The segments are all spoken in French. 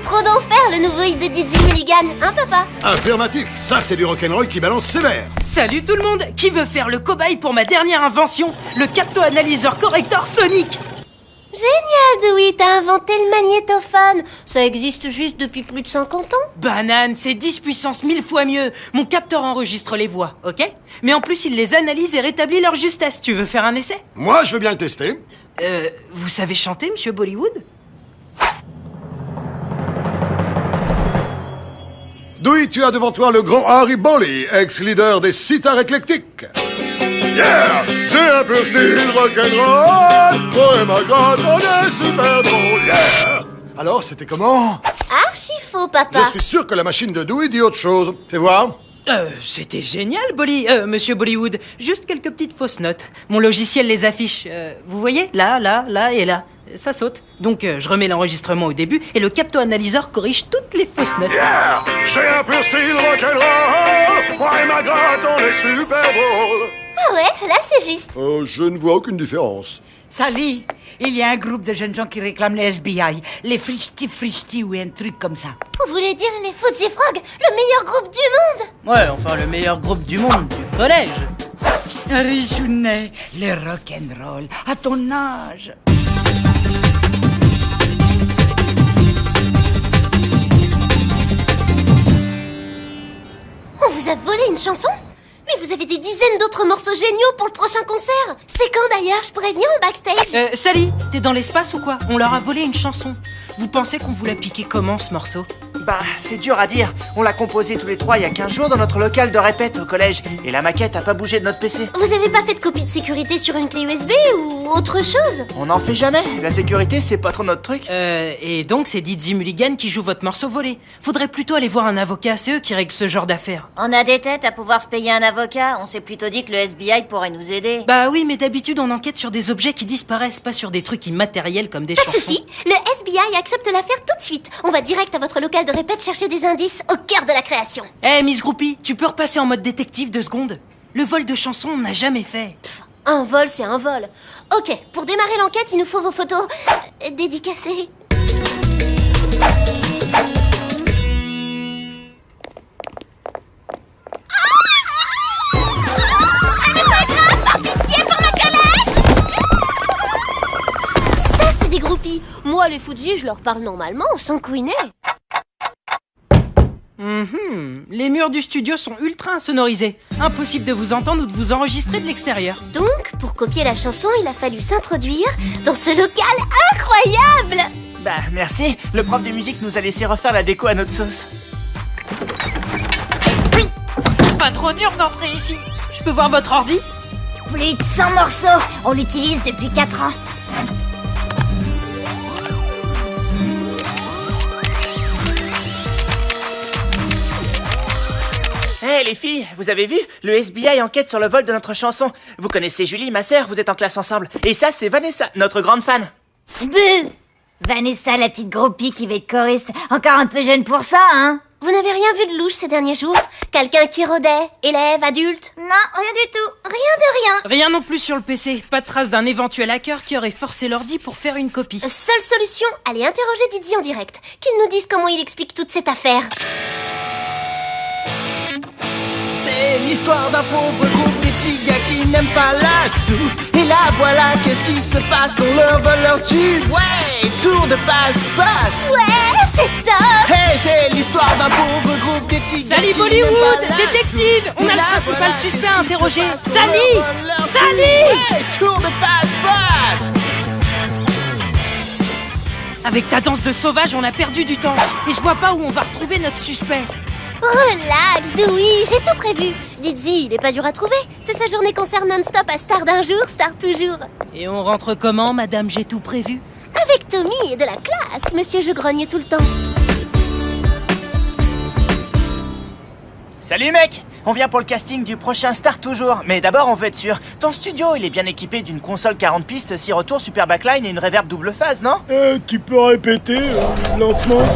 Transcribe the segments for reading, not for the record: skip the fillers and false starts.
trop d'enfer, le nouveau hit de Dizzy Mulligan, hein papa? Affirmatif, ça c'est du rock'n'roll qui balance sévère. Salut tout le monde. Qui veut faire le cobaye pour ma dernière invention, le capto-analyseur corrector sonique? Génial, Dewey, t'as inventé le magnétophone. Ça existe juste depuis plus de 50 ans. Banane, c'est 10 puissance 1000 fois mieux. Mon capteur enregistre les voix, ok? Mais en plus, il les analyse et rétablit leur justesse. Tu veux faire un essai? Moi, je veux bien le tester. Vous savez chanter, monsieur Bollywood? Dewey, tu as devant toi le grand Harry Bolly, ex-leader des sitars éclectiques. Yeah! J'ai un pur style rock'n'roll. Oh et ma God, on est super drôle, yeah! Alors, c'était comment? Archi faux, papa. Je suis sûr que la machine de Dewey dit autre chose. Fais voir. C'était génial, monsieur Bollywood. Juste quelques petites fausses notes. Mon logiciel les affiche. Vous voyez? Là, là, là et là. Ça saute. Donc, je remets l'enregistrement au début et le capto-analyseur corrige toutes les fausses notes. Yeah! J'ai un pur style rock'n'roll. Oh et ma God, on est super drôle. Ah ouais, là c'est juste. Je ne vois aucune différence. Sally, il y a un groupe de jeunes gens qui réclament les SBI, les Frichti ou un truc comme ça. Vous voulez dire les Fuzzy Frog, le meilleur groupe du monde? Ouais, enfin, le meilleur groupe du monde, du collège. Richounet, le rock'n'roll, à ton âge. On vous a volé une chanson? Mais vous avez des dizaines d'autres morceaux géniaux pour le prochain concert. C'est quand d'ailleurs? Je pourrais venir en backstage. Sally, t'es dans l'espace ou quoi? On leur a volé une chanson. Vous pensez qu'on vous l'a piqué comment, ce morceau? Bah, c'est dur à dire. On l'a composé tous les trois il y a 15 jours dans notre local de répète au collège. Et la maquette a pas bougé de notre PC. Vous avez pas fait de copie de sécurité sur une clé USB ou autre chose? On n'en fait jamais. La sécurité, c'est pas trop notre truc. Et donc c'est Dizzy Mulligan qui joue votre morceau volé. Faudrait plutôt aller voir un avocat, c'est eux qui règlent ce genre d'affaires. On a des têtes à pouvoir se payer un avocat. On s'est plutôt dit que le SBI pourrait nous aider. Bah oui, mais d'habitude on enquête sur des objets qui disparaissent, pas sur des trucs immatériels comme des chansons. Pas de soucis, le SBI accepte l'affaire tout de suite. On va direct à votre local de répète chercher des indices au cœur de la création. Miss Groupie, tu peux repasser en mode détective 2 secondes? Le vol de chansons, on n'a jamais fait. Un vol, c'est un vol. Ok, pour démarrer l'enquête, il nous faut vos photos dédicacées. Ça, c'est des groupies. Moi, les Fuzzy, je leur parle normalement, sans couiner. Les murs du studio sont ultra insonorisés. Impossible de vous entendre ou de vous enregistrer de l'extérieur. Donc, pour copier la chanson, il a fallu s'introduire dans ce local incroyable. Bah, merci. Le prof de musique nous a laissé refaire la déco à notre sauce. Pas trop dur d'entrer ici. Je peux voir votre ordi? Plus de 100 morceaux. On l'utilise depuis 4 ans. Hé les filles, vous avez vu? Le SBI enquête sur le vol de notre chanson. Vous connaissez Julie, ma sœur, vous êtes en classe ensemble. Et ça, c'est Vanessa, notre grande fan. Buh! Vanessa, la petite groupie qui va être choriste. Encore un peu jeune pour ça, hein? Vous n'avez rien vu de louche ces derniers jours? Quelqu'un qui rôdait? Élève, adulte? Non, rien du tout. Rien de rien. Rien non plus sur le PC. Pas de trace d'un éventuel hacker qui aurait forcé l'ordi pour faire une copie. Seule solution, allez interroger Dizzy en direct. Qu'il nous dise comment il explique toute cette affaire. C'est l'histoire d'un pauvre groupe des petits gars qui n'aiment pas la soupe. Et là voilà, qu'est-ce qui se passe? On leur vole leur tube. Ouais, tour de passe-passe. Ouais, c'est top. Hey, c'est l'histoire d'un pauvre groupe des petits gars Sally qui Bollywood, n'aiment pas la détective. soupe. On a Et le là, principal voilà, suspect qu'est-ce à qui se interroger. passe? On Sally! leur vole leur tube. Sally! Ouais, tour de passe-passe. Avec ta danse de sauvage, on a perdu du temps. Et je vois pas où on va retrouver notre suspect. Relax, Dewey, j'ai tout prévu. Dizzy, il est pas dur à trouver. C'est sa journée concert non-stop à star d'un jour, star toujours. Et on rentre comment, madame, j'ai tout prévu? Avec Tommy et de la classe, monsieur je grogne tout le temps. Salut mec! On vient pour le casting du prochain Star Toujours. Mais d'abord, on veut être sûr. Ton studio, il est bien équipé d'une console 40 pistes, 6 retours, super backline et une reverb double phase, non? Tu peux répéter, lentement?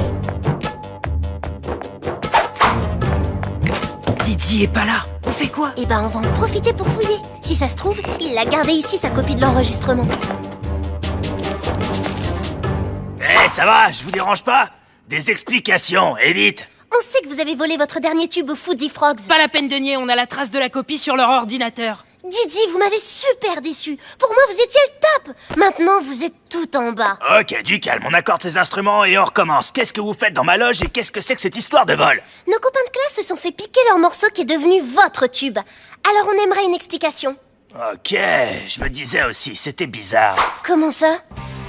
Dizzy est pas là. On fait quoi? Eh ben, on va en profiter pour fouiller. Si ça se trouve, il l'a gardé ici, sa copie de l'enregistrement. Ça va, je vous dérange pas? Des explications, et vite. On sait que vous avez volé votre dernier tube aux Fuzzy Frogs. Pas la peine de nier, on a la trace de la copie sur leur ordinateur. Didi, vous m'avez super déçu. Pour moi, vous étiez le top. Maintenant, vous êtes tout en bas. Ok, du calme, on accorde ces instruments et on recommence. Qu'est-ce que vous faites dans ma loge et qu'est-ce que c'est que cette histoire de vol? Nos copains de classe se sont fait piquer leur morceau qui est devenu votre tube. Alors on aimerait une explication. Ok, je me disais aussi, c'était bizarre. Comment ça?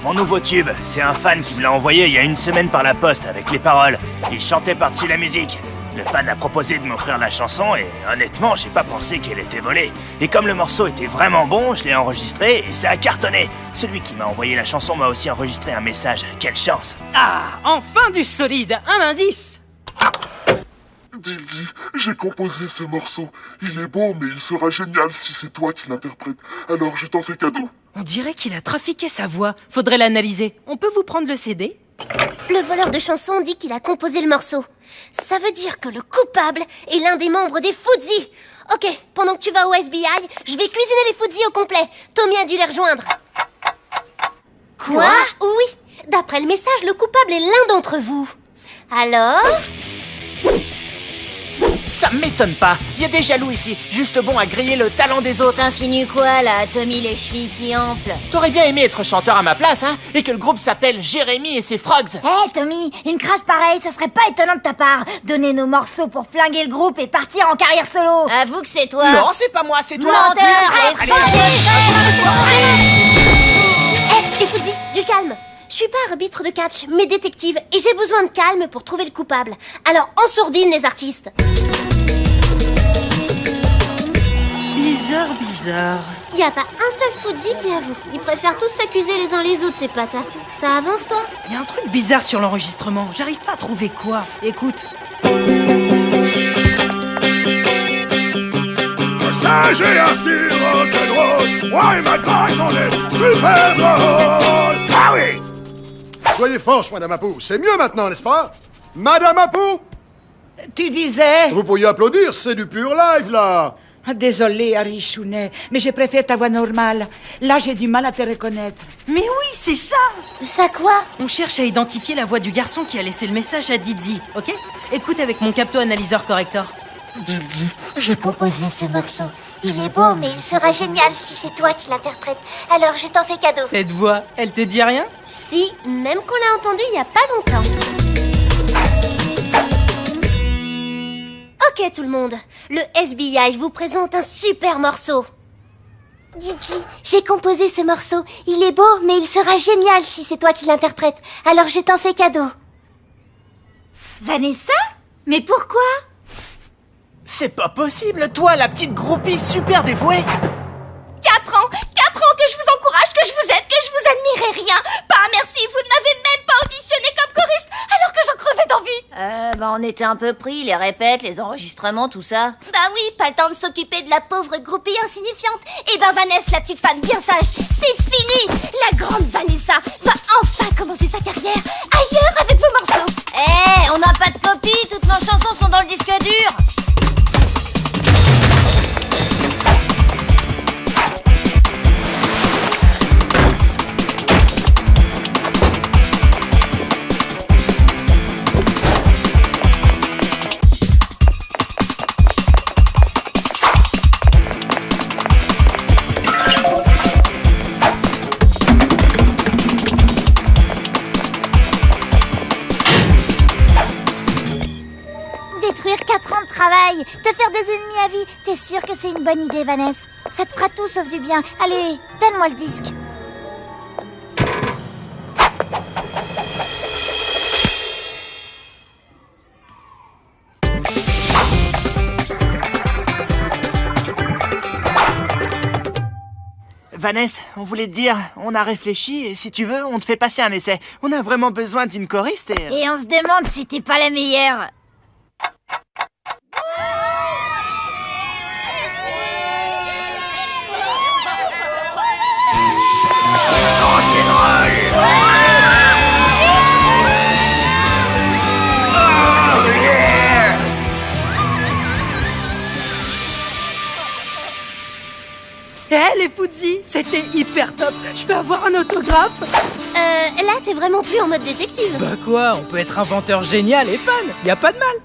Mon nouveau tube, c'est un fan qui me l'a envoyé il y a une semaine par la poste avec les paroles. Il chantait par-dessus la musique. Le fan a proposé de m'offrir la chanson et honnêtement, j'ai pas pensé qu'elle était volée. Et comme le morceau était vraiment bon, je l'ai enregistré et ça a cartonné. Celui qui m'a envoyé la chanson m'a aussi enregistré un message. Quelle chance! Ah, enfin du solide, un indice. Didi, j'ai composé ce morceau. Il est beau, mais il sera génial si c'est toi qui l'interprètes. Alors je t'en fais cadeau. On dirait qu'il a trafiqué sa voix. Faudrait l'analyser. On peut vous prendre le CD? Le voleur de chansons dit qu'il a composé le morceau. Ça veut dire que le coupable est l'un des membres des Fuzzy. Ok, pendant que tu vas au SBI, je vais cuisiner les Fuzzy au complet. Tommy a dû les rejoindre. Quoi? Oui, d'après le message, le coupable est l'un d'entre vous. Alors? Ça m'étonne pas, il y a des jaloux ici, juste bon à griller le talent des autres. T'insinues quoi, là, Tommy les chevilles qui enflent? T'aurais bien aimé être chanteur à ma place, hein? Et que le groupe s'appelle Jérémy et ses Frogs. Hé, Tommy, une crasse pareille, ça serait pas étonnant de ta part. Donner nos morceaux pour flinguer le groupe et partir en carrière solo. Avoue que c'est toi. Non, c'est pas moi, c'est toi. Menteur, Les Fuzzy, du calme. Je suis pas arbitre de catch, mais détective, et j'ai besoin de calme pour trouver le coupable. Alors, en sourdine, les artistes. Bizarre. Y a pas un seul Fuzzy qui avoue. Ils préfèrent tous s'accuser les uns les autres, ces patates. Ça avance, toi? Il y a un truc bizarre sur l'enregistrement. J'arrive pas à trouver quoi. Écoute. Ça, j'ai un style rock'n'roll. Moi et ma gratte, on est super drôle. Ah oui! Soyez franche, Madame Apu. C'est mieux maintenant, n'est-ce pas? Madame Apu! Tu disais... Vous pourriez applaudir, c'est du pur live, là. Désolé, Harry Chounet, mais je préfère ta voix normale. Là, j'ai du mal à te reconnaître. Mais oui, c'est ça. Ça quoi? On cherche à identifier la voix du garçon qui a laissé le message à Didi, ok? Écoute avec mon capto-analyseur corrector. Didi, j'ai composé ce morceau. Il est beau, mais il sera génial si c'est toi qui l'interprètes. Alors je t'en fais cadeau. Cette voix, elle te dit rien? Si, même qu'on l'a entendu il y a pas longtemps. Ok tout le monde, le SBI vous présente un super morceau. Didi, j'ai composé ce morceau. Il est beau, mais il sera génial si c'est toi qui l'interprètes. Alors je t'en fais cadeau. Vanessa? Mais pourquoi? C'est pas possible, toi, la petite groupie super dévouée. 4 ans que je vous encourage, que je vous aide, que je vous admire et rien. Pas un merci, vous ne m'avez même pas auditionné comme choriste alors que j'en crevais d'envie. On était un peu pris, les répètes, les enregistrements, tout ça. Bah oui, pas le temps de s'occuper de la pauvre groupie insignifiante. Et ben Vanessa, la petite femme bien sage, c'est fini. La grande Vanessa va enfin commencer sa carrière ailleurs avec vos morceaux. On n'a pas de copie, toutes nos chansons sont dans le disque dur. Détruire 4 ans de travail, te faire des ennemis à vie, t'es sûr que c'est une bonne idée, Vanessa? Ça te fera tout sauf du bien. Allez, donne-moi le disque. Vanessa, on voulait te dire, on a réfléchi et si tu veux, on te fait passer un essai. On a vraiment besoin d'une choriste et... Et on se demande si t'es pas la meilleure. les Fuzzy. C'était hyper top. Je peux avoir un autographe? Là, t'es vraiment plus en mode détective. Bah quoi, on peut être inventeur génial et fan. Y a pas de mal.